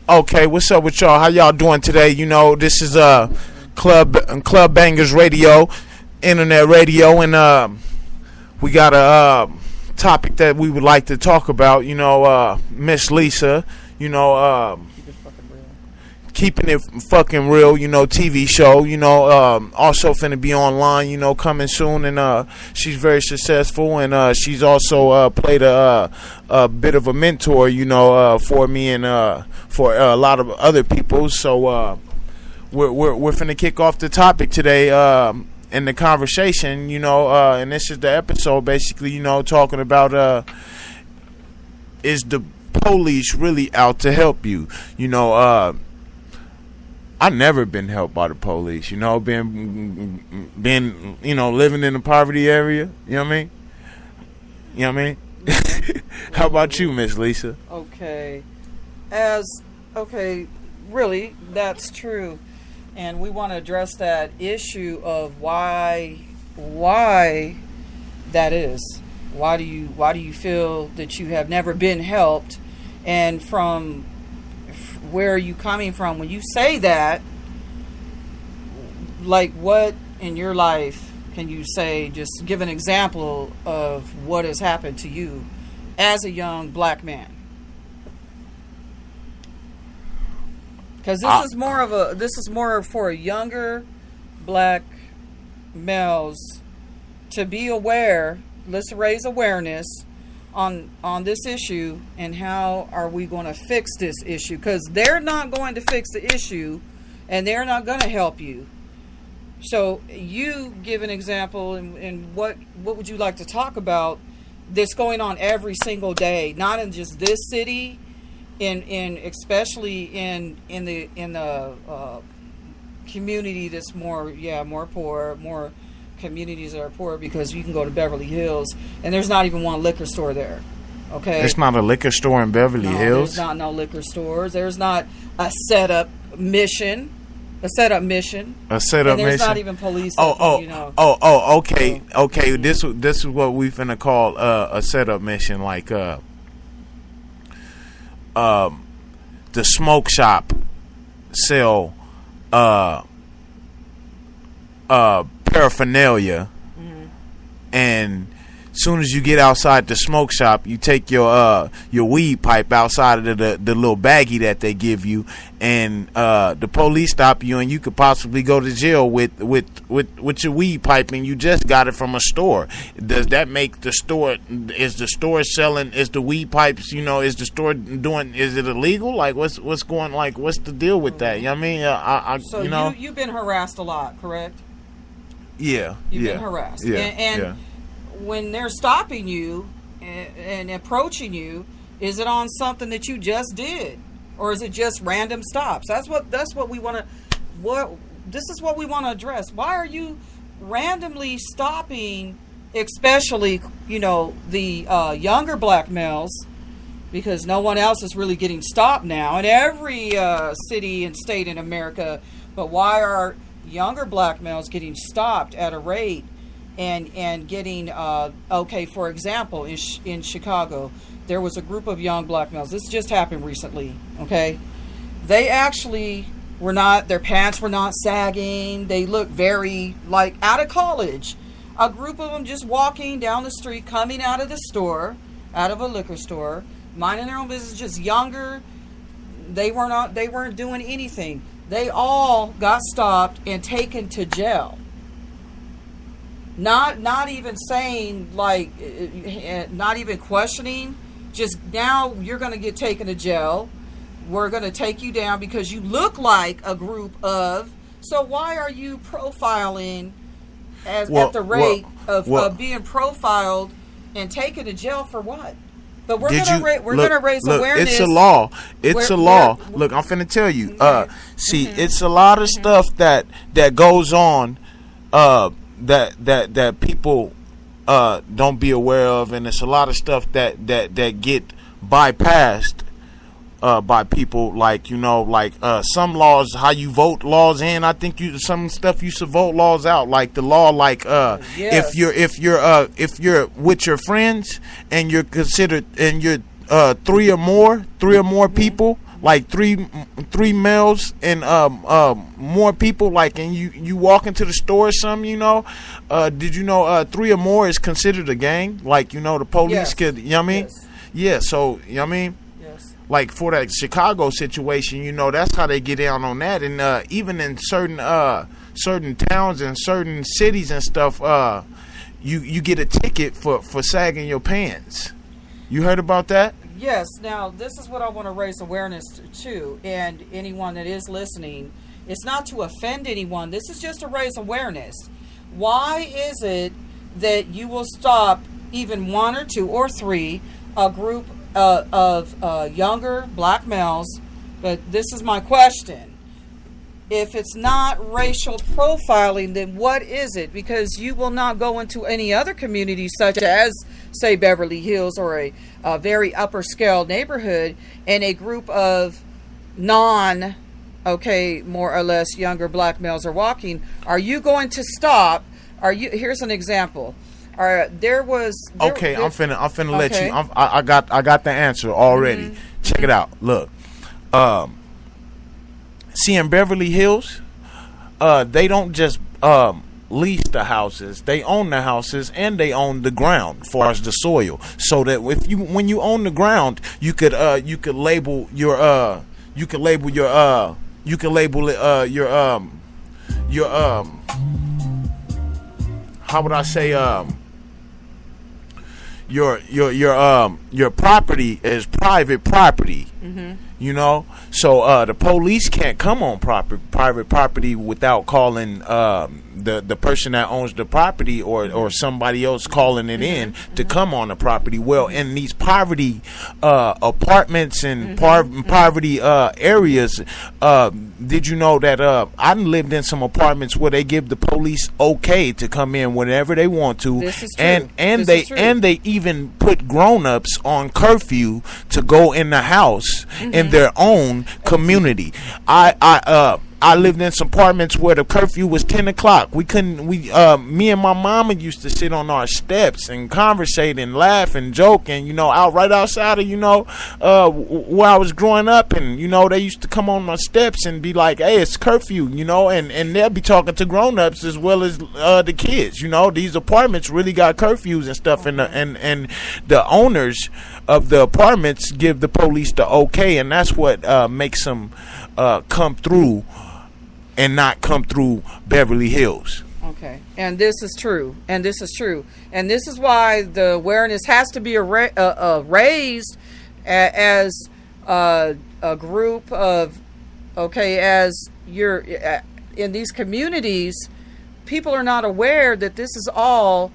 Okay, what's up with y'all? How y'all doing today? You know, this is Club Bangers Radio, internet radio, and we got a topic that we would like to talk about. You know, Miss Lisa. You know, keeping it fucking real. You know, TV show. You know, also finna be online. You know, coming soon, and she's very successful, and she's also played a bit of a mentor. You know, for me and for a lot of other people. So we're finna kick off the topic today. In the conversation, you know, and this is the episode basically, you know, talking about is the police really out to help you? You know, I never been helped by the police, you know, been you know, living in a poverty area, you know what I mean? You know what I mean? How about you, Miss Lisa? Okay, really, that's true. And we want to address that issue of why that is. Why do you feel that you have never been helped? And from where are you coming from when you say that? Like, what in your life can you say? Just give an example of what has happened to you as a young black man. Because this is more for younger black males to be aware. Let's raise awareness on this issue, and how are we going to fix this issue? Because they're not going to fix the issue, and they're not going to help you. So you give an example, and what would you like to talk about that's going on every single day, not in just this city. In especially in the community that's more poor, more communities that are poor, because you can go to Beverly Hills and there's not even one liquor store there. Okay, there's not a liquor store in Beverly Hills. There's not no liquor stores. There's not a setup mission. There's not even police. Okay. This is what we finna call a setup mission, like the smoke shop sell paraphernalia, and soon as you get outside the smoke shop, you take your weed pipe outside of the little baggie that they give you, and the police stop you, and you could possibly go to jail with your weed pipe, and you just got it from a store. Does that make the store? Is the store selling? Is the weed pipes? You know, is the store doing? Is it illegal? Like, what's going? Like, what's the deal with that? You know what I mean? So you know, you've been harassed a lot, correct? Yeah. You've been harassed. Yeah. And when they're stopping you and approaching you, is it on something that you just did, or is it just random stops? That's what we want to. This is what we want to address. Why are you randomly stopping, especially, you know, the younger black males? Because no one else is really getting stopped now in every city and state in America. But why are younger black males getting stopped at a rate and getting for example, in Chicago, there was a group of young black males. This just happened recently. Okay, they actually were not, their pants were not sagging. They looked very like out of college. A group of them just walking down the street, coming out of the store, out of a liquor store, minding their own business, just younger. They weren't doing anything. They all got stopped and taken to jail. Not even saying, like, not even questioning. Just, now you're going to get taken to jail. We're going to take you down because you look like a group of. So why are you profiling at the rate of being profiled and taken to jail for what? But we're gonna raise awareness. It's a law. It's a law. Look, I'm finna tell you. See, it's a lot of stuff that goes on that people don't be aware of, and it's a lot of stuff that get bypassed by people, like, you know, like some laws, how you vote laws in. I think some stuff you should vote laws out, like the law, like yes. if you're with your friends and you're considered, and you're three or more people like three males and more people, like, and you walk into the store or something, did you know 3 or more is considered a gang? Like, the police Yes. could, you know what I mean? Yes. Yeah, so, you know what I mean? Yes. Like for that Chicago situation, that's how they get down on that. And even in certain towns and certain cities and stuff, you get a ticket for sagging your pants. You heard about that? Yes. Now, this is what I want to raise awareness to, and anyone that is listening. It's not to offend anyone. This is just to raise awareness. Why is it that you will stop even 1 or 2 or 3, a group of younger black males? But this is my question. If it's not racial profiling, then what is it? Because you will not go into any other community, such as, say, Beverly Hills or a very upper scale neighborhood, and a group of more or less younger black males are walking. Are you going to stop? Here's an example. I'm finna let you. I got the answer already. Mm-hmm. Check it out. Look. See, in Beverly Hills, they don't just lease the houses; they own the houses and they own the ground, as far as the soil. So that when you own the ground, you could label your how would I say your property is private property. Mm-hmm. So the police can't come on private property without calling the person that owns the property or somebody else calling it in to come on the property. Well, in these poverty apartments and poverty areas, did you know that I lived in some apartments where they give the police okay to come in whenever they want to. This is true. And they even put grown-ups on curfew to go in the house in their own community. I lived in some apartments where the curfew was 10 o'clock. Me and my mama used to sit on our steps and conversate and laugh and joke and, out right outside of, where I was growing up. And, they used to come on my steps and be like, hey, it's curfew, and they'll be talking to grown-ups as well as the kids. These apartments really got curfews and stuff. And the owners of the apartments give the police the okay. And that's what makes them come through and not come through Beverly Hills. Okay. And this is true. And this is why the awareness has to be raised as a group of, as you're in these communities, people are not aware that this is all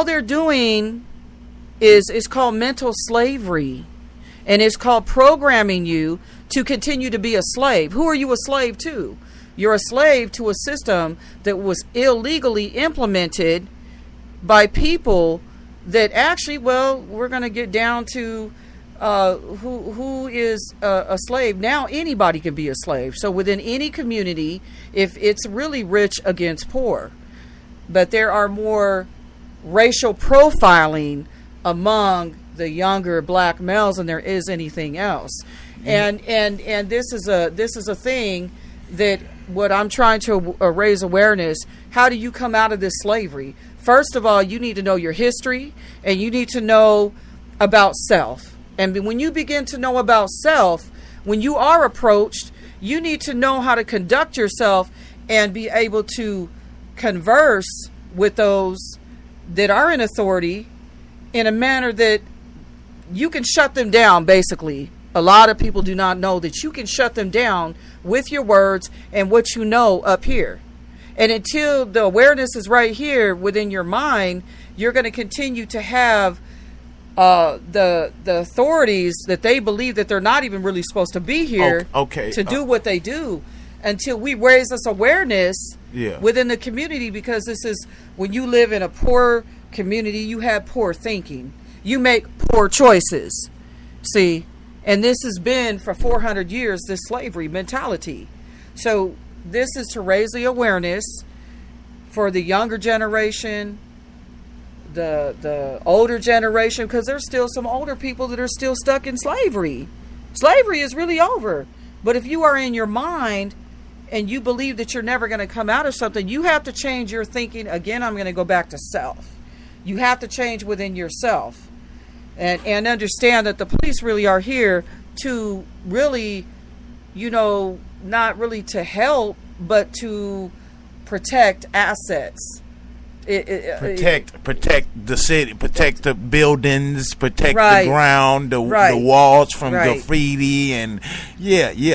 they're doing is called mental slavery. And it's called programming you to continue to be a slave. Who are you a slave to? You're a slave to a system that was illegally implemented by people that actually, we're going to get down to who is a slave. Now anybody can be a slave. So within any community, if it's really rich against poor, but there are more racial profiling among the younger black males than there is anything else. And this is a thing that what I'm trying to raise awareness. How do you come out of this slavery? First of all, you need to know your history and you need to know about self. And when you begin to know about self, when you are approached, you need to know how to conduct yourself and be able to converse with those that are in authority in a manner that you can shut them down, basically. A lot of people do not know that you can shut them down with your words and what you know up here. And until the awareness is right here within your mind, you're going to continue to have the authorities that they believe that they're not even really supposed to be here to do what they do, until we raise this awareness within the community. Because this is, when you live in a poor community, you have poor thinking. You make poor choices. See? And this has been for 400 years, this slavery mentality. So this is to raise the awareness for the younger generation, the older generation, because there's still some older people that are still stuck in slavery. Slavery is really over. But if you are in your mind and you believe that you're never going to come out of something, you have to change your thinking. Again, I'm going to go back to self. You have to change within yourself and understand that the police really are here to really, not really to help, but to protect assets. Protect the city, protect the buildings, protect Right. the ground, the Right. walls from Right. graffiti, and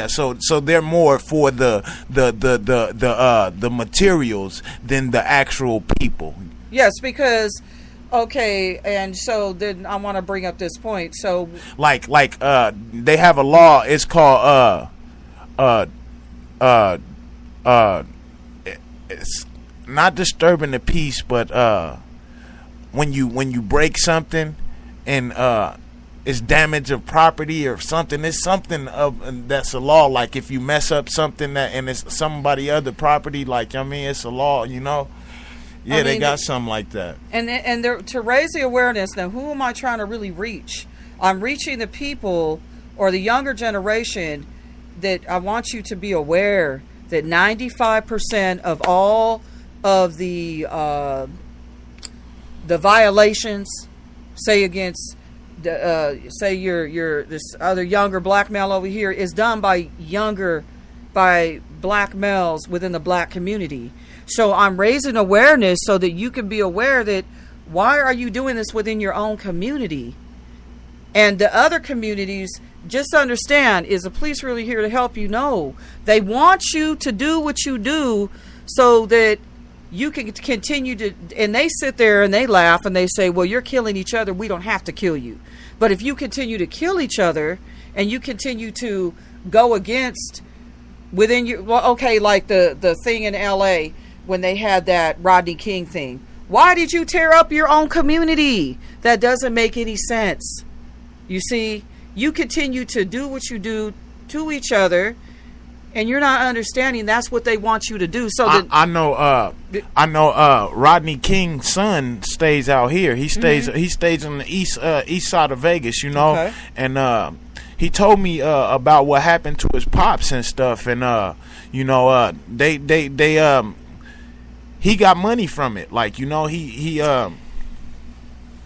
So they're more for the materials than the actual people. Yes, because okay, and so then I want to bring up this point. So Like they have a law. It's called it's not disturbing the peace, but when you break something and it's damage of property or something, it's something of that's a law. Like if you mess up something that and it's somebody other property, it's a law. Yeah, they got something like that. and to raise the awareness. Now, who am I trying to really reach? I'm reaching the people or the younger generation that I want you to be aware that 95% of all of the violations, say against say you're this other younger black male over here, is done by black males within the black community. So I'm raising awareness so that you can be aware that why are you doing this within your own community? And the other communities, just understand, is the police really here to help you? No. They want you to do what you do so that you can continue to, and they sit there and they laugh and they say, well, you're killing each other. We don't have to kill you. But if you continue to kill each other and you continue to go against within your, like the thing in LA when they had that Rodney King thing. Why did you tear up your own community? That doesn't make any sense. You see, you continue to do what you do to each other, and you're not understanding that's what they want you to do. So I know Rodney King's son stays out here. He stays he stays on the east side of Vegas, Okay. And he told me about what happened to his pops and stuff, and he got money from it.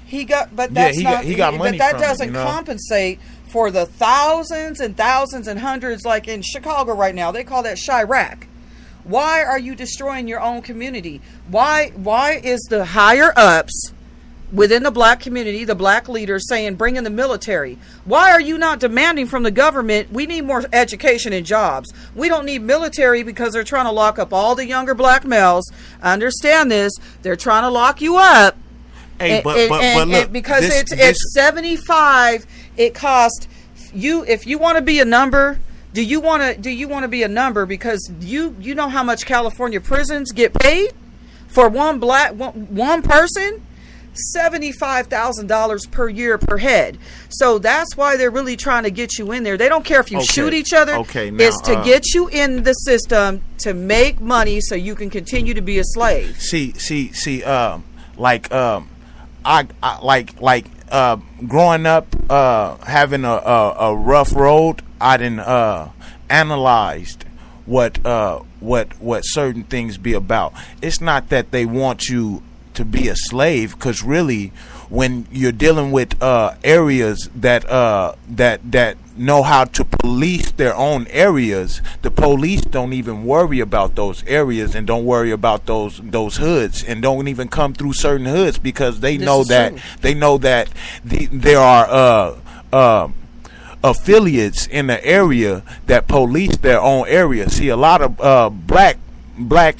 he got, but that's he not. got money but that from it, doesn't compensate for the thousands and thousands and hundreds, like in Chicago right now. They call that Chirac. Why are you destroying your own community? Why is the higher ups within the black community, the black leaders, saying bring in the military? Why are you not demanding from the government, we need more education and jobs? We don't need military because they're trying to lock up all the younger black males. Understand this. They're trying to lock you up. Hey, but look, because it's 75. It costs you, if you want to be a number. Do you want to be a number? Because you know how much California prisons get paid for one person. $75,000 per year per head. So that's why they're really trying to get you in there. They don't care if you shoot each other. Okay, now, it's to get you in the system to make money so you can continue to be a slave. Growing up, having a rough road, I didn't analyzed what certain things be about. It's not that they want you to be a slave, because really, when you're dealing with areas that know how to police their own areas, the police don't even worry about those areas and don't worry about those hoods and don't even come through certain hoods, because they know that there are affiliates in the area that police their own area. See, a lot of black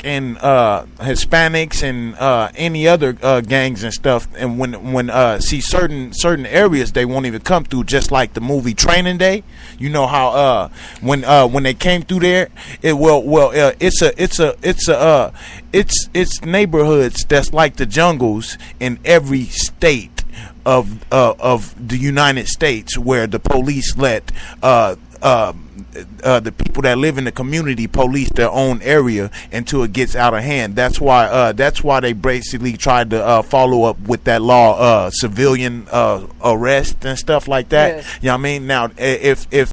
and Hispanics and any other gangs and stuff, and when see certain areas, they won't even come through. Just like the movie Training Day, you know how when they came through there, it's neighborhoods that's like the jungles in every state of the United States, where the police let the people that live in the community police their own area until it gets out of hand. That's why they basically tried to follow up with that law, civilian arrest and stuff like that. Yes. You know what I mean? Now, if